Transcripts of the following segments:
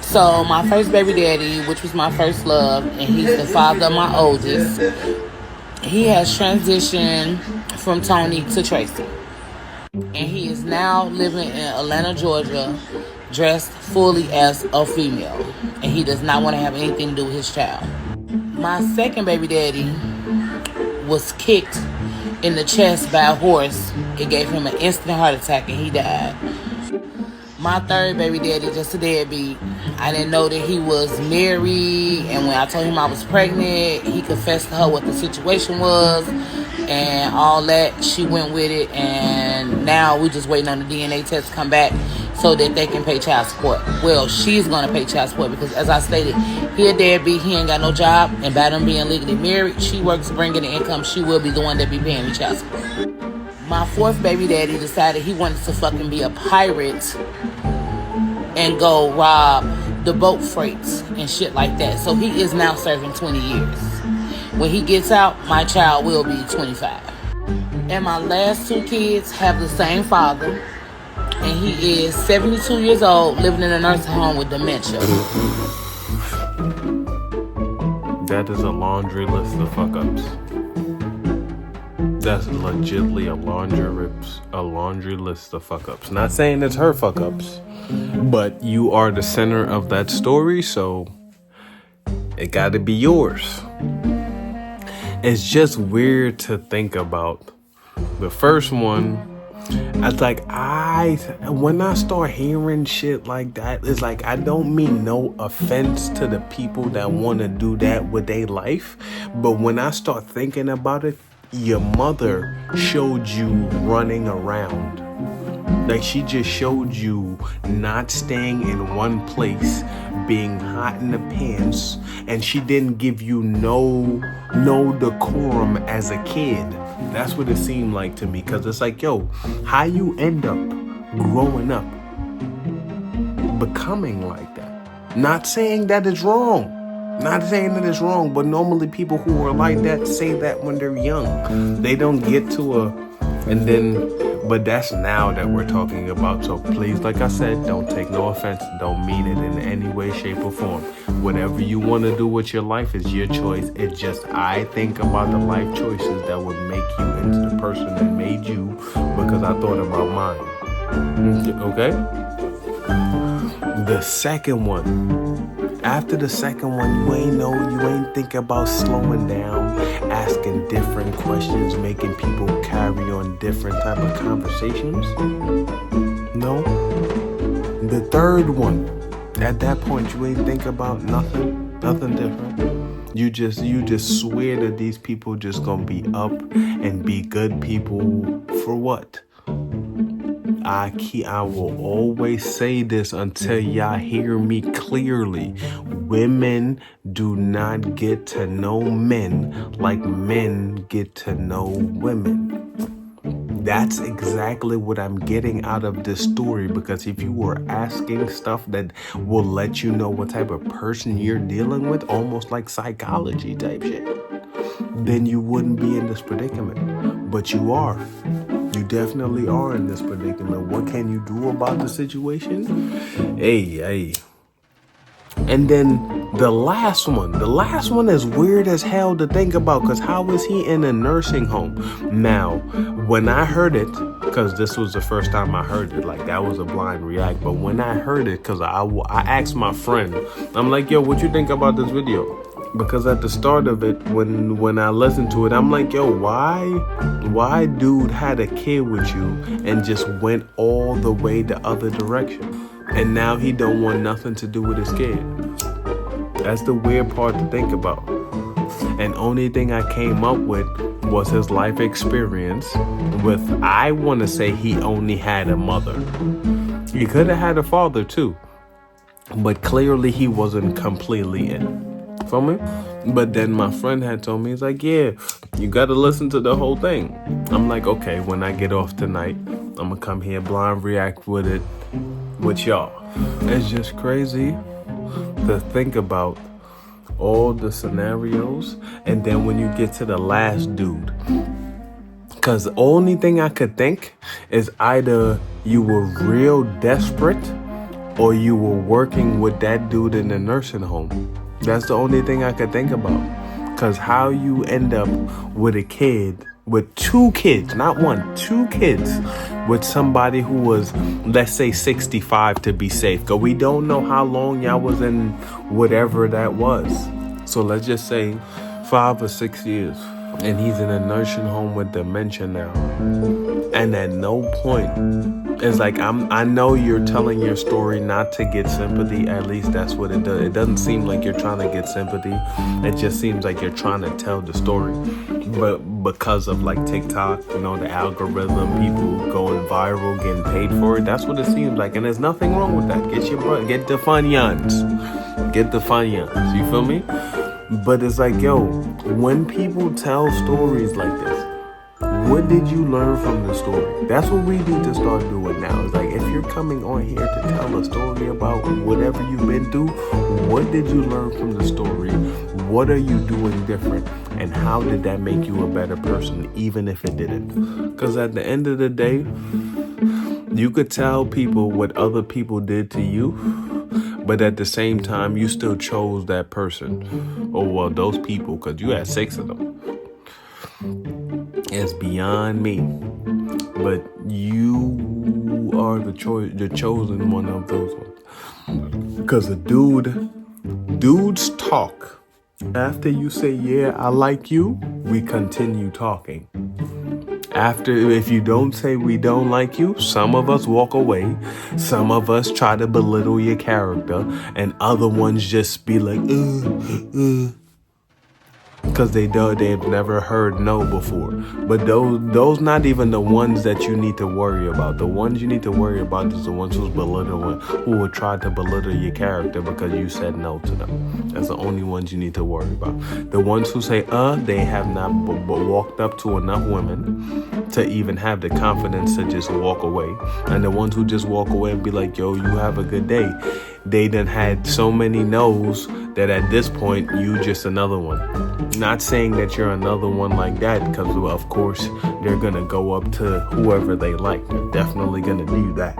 So my first baby daddy, which was my first love, and he's the father of my oldest, he has transitioned from Tony to Tracy. And he is now living in Atlanta, Georgia, dressed fully as a female. And he does not want to have anything to do with his child. My second baby daddy was kicked in the chest by a horse. It gave him an instant heart attack and he died. My third baby daddy, just a deadbeat. I didn't know that he was married, and when I told him I was pregnant, he confessed to her what the situation was and all that. She went with it, and now we just waiting on the DNA test to come back so that they can pay child support. Well, she's going to pay child support because, as I stated, he a deadbeat, he ain't got no job, and by them being legally married, she works bringing the income, she will be the one that be paying me child support. My fourth baby daddy decided he wanted to fucking be a pirate and go rob the boat freights and shit like that. So he is now serving 20 years. When he gets out, my child will be 25. And my last two kids have the same father. And he is 72 years old, living in a nursing home with dementia. That is a laundry list of fuck-ups. That's legitly a laundry list of fuck-ups. Not saying it's her fuck-ups, but you are the center of that story, so it gotta be yours. It's just weird to think about. The first one, it's like when I start hearing shit like that, it's like I don't mean no offense to the people that want to do that with their life, but when I start thinking about it, your mother showed you running around. Like, she just showed you not staying in one place, being hot in the pants, and she didn't give you no decorum as a kid. That's what it seemed like to me, because it's like, yo, how you end up growing up becoming like that? Not saying that it's wrong. Not saying that it's wrong, but normally people who are like that say that when they're young. They don't get to but that's now that we're talking about. So please, like I said, don't take no offense. Don't mean it in any way, shape, or form. Whatever you want to do with your life is your choice. It's just, I think about the life choices that would make you into the person that made you, because I thought about mine. Okay? The second one. After the second one, you ain't think about slowing down, asking different questions, making people carry on different type of conversations. No. The third one, at that point, you ain't think about nothing different. You just swear that these people just gonna be up and be good people for what? I will always say this until y'all hear me clearly. Women do not get to know men like men get to know women. That's exactly what I'm getting out of this story, because if you were asking stuff that will let you know what type of person you're dealing with, almost like psychology type shit, then you wouldn't be in this predicament. But you are. You definitely are in this predicament. What can you do about the situation? Hey. And then the last one is weird as hell to think about, because how is he in a nursing home? Now, when I heard it, because this was the first time I heard it, like that was a blind react, but when I heard it, because I asked my friend, I'm like, yo, what you think about this video? Because at the start of it, when I listened to it, I'm like, yo, why dude had a kid with you and just went all the way the other direction? And now he don't want nothing to do with his kid. That's the weird part to think about. And only thing I came up with was his life experience with, I want to say he only had a mother. He could have had a father too, but clearly he wasn't completely in. For me? But then my friend had told me, he's like, yeah, you got to listen to the whole thing. I'm like, okay, when I get off tonight, I'm going to come here blind react with it with y'all. It's just crazy to think about all the scenarios. And then when you get to the last dude, because the only thing I could think is either you were real desperate or you were working with that dude in the nursing home. That's the only thing I could think about. Because how you end up with a kid, with 2 kids, not 1, 2 kids, with somebody who was, let's say, 65 to be safe. Because we don't know how long y'all was in whatever that was. So let's just say 5 or 6 years. And he's in a nursing home with dementia now. And at no point, it's like, I know you're telling your story not to get sympathy. At least that's what it does. It doesn't seem like you're trying to get sympathy. It just seems like you're trying to tell the story. But because of like TikTok, you know, the algorithm, people going viral, getting paid for it. That's what it seems like. And there's nothing wrong with that. Get the funyuns. Get the funyuns. You feel me? But it's like, yo, when people tell stories like this, what did you learn from the story? That's what we need to start doing now. It's like, if you're coming on here to tell a story about whatever you've been through, what did you learn from the story? What are you doing different? And how did that make you a better person, even if it didn't? Because at the end of the day, you could tell people what other people did to you, but at the same time, you still chose that person. Or, well, those people, because you had 6 of them. It's beyond me. But you are the chosen one of those ones. Because dudes talk. After you say, yeah, I like you, we continue talking. If you don't say we don't like you, some of us walk away. Some of us try to belittle your character. And other ones just be like, because they've never heard no before. But those not even the ones that you need to worry about. The ones you need to worry about is the ones who would try to belittle your character because you said no to them. That's the only ones you need to worry about. The ones who say they have not walked up to enough women to even have the confidence to just walk away. And the ones who just walk away and be like, yo, you have a good day. They done had so many no's that at this point, you just another one. Not saying that you're another one like that, because of course, they're going to go up to whoever they like. They're definitely going to do that.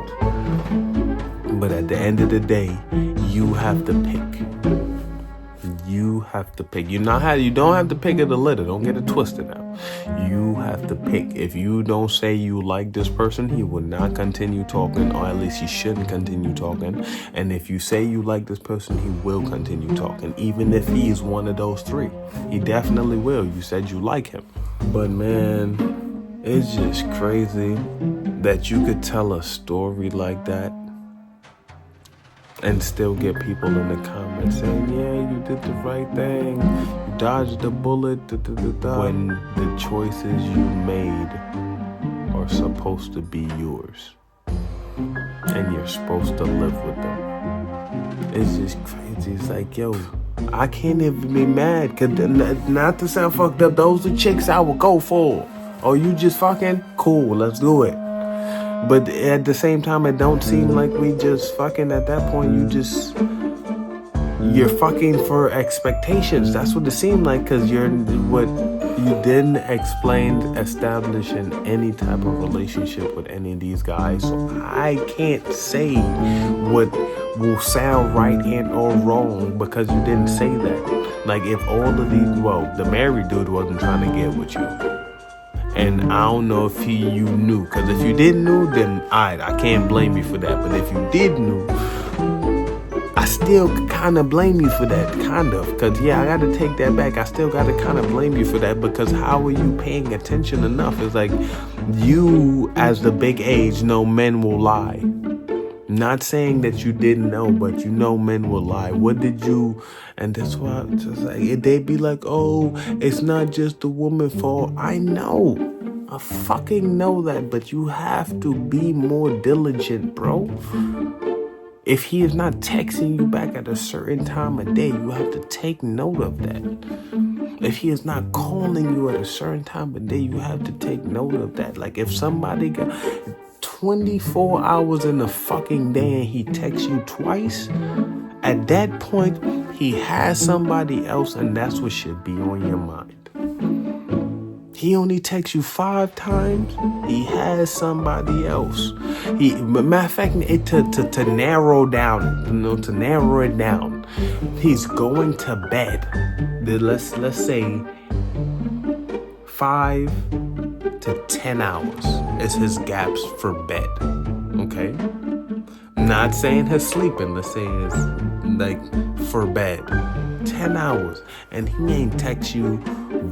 But at the end of the day, you have to pick. You have to pick. You don't have to pick of the litter. Don't get it twisted now. You have to pick. If you don't say you like this person, he will not continue talking, or at least he shouldn't continue talking. And if you say you like this person, he will continue talking, even if he is one of those 3. He definitely will. You said you like him. But man, it's just crazy that you could tell a story like that and still get people in the comments saying, yeah, you did the right thing, you dodged the bullet, when the choices you made are supposed to be yours and you're supposed to live with them. It's just crazy. It's like, yo, I can't even be mad, because not to sound fucked up, those are chicks I would go for. Oh, you just fucking? Cool, let's do it. But at the same time, it don't seem like we just fucking. At that point, you're fucking for expectations. That's what it seemed like, because you didn't establishing any type of relationship with any of these guys. So I can't say what will sound right and or wrong, because you didn't say that. Like, if all of these, the married dude wasn't trying to get with you. And I don't know if you knew, because if you didn't know, then I can't blame you for that. But if you did know, I still kind of blame you for that, kind of. Because, yeah, I got to take that back. I still got to kind of blame you for that, because how are you paying attention enough? It's like, you, as the big age, know men will lie. Not saying that you didn't know, but you know men will lie. What did you... And that's why it's just like, they be like, oh, it's not just the woman's fault. I know. I fucking know that. But you have to be more diligent, bro. If he is not texting you back at a certain time of day, you have to take note of that. If he is not calling you at a certain time of day, you have to take note of that. Like, if somebody got 24 hours in a fucking day and he texts you twice, at that point, he has somebody else, and that's what should be on your mind. He only texts you 5 times. He has somebody else. Matter of fact, to narrow down, to narrow it down, he's going to bed. Let's say 5 to 10 hours is his gaps for bed. Okay, not saying his sleeping. Let's say it's like for bed, 10 hours, and he ain't text you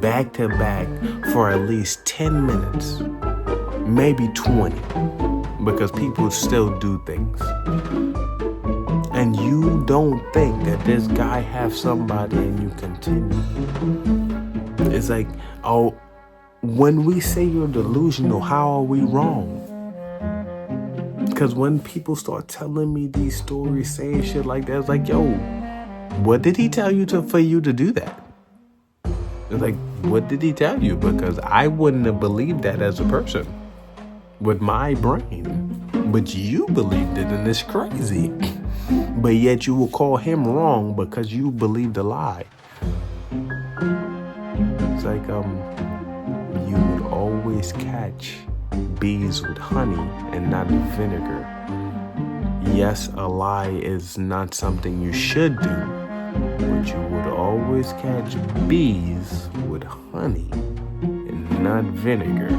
back to back for at least 10 minutes, maybe 20, because people still do things. And you don't think that this guy has somebody and you continue. It's like, oh, when we say you're delusional, how are we wrong? Because when people start telling me these stories, saying shit like that, it's like, yo, what did he tell you for you to do that? It's like, what did he tell you? Because I wouldn't have believed that as a person with my brain. But you believed it, and it's crazy. But yet you will call him wrong because you believed a lie. It's like, you would always catch bees with honey and not vinegar. Yes, a lie is not something you should do, but you would always catch bees with honey and not vinegar.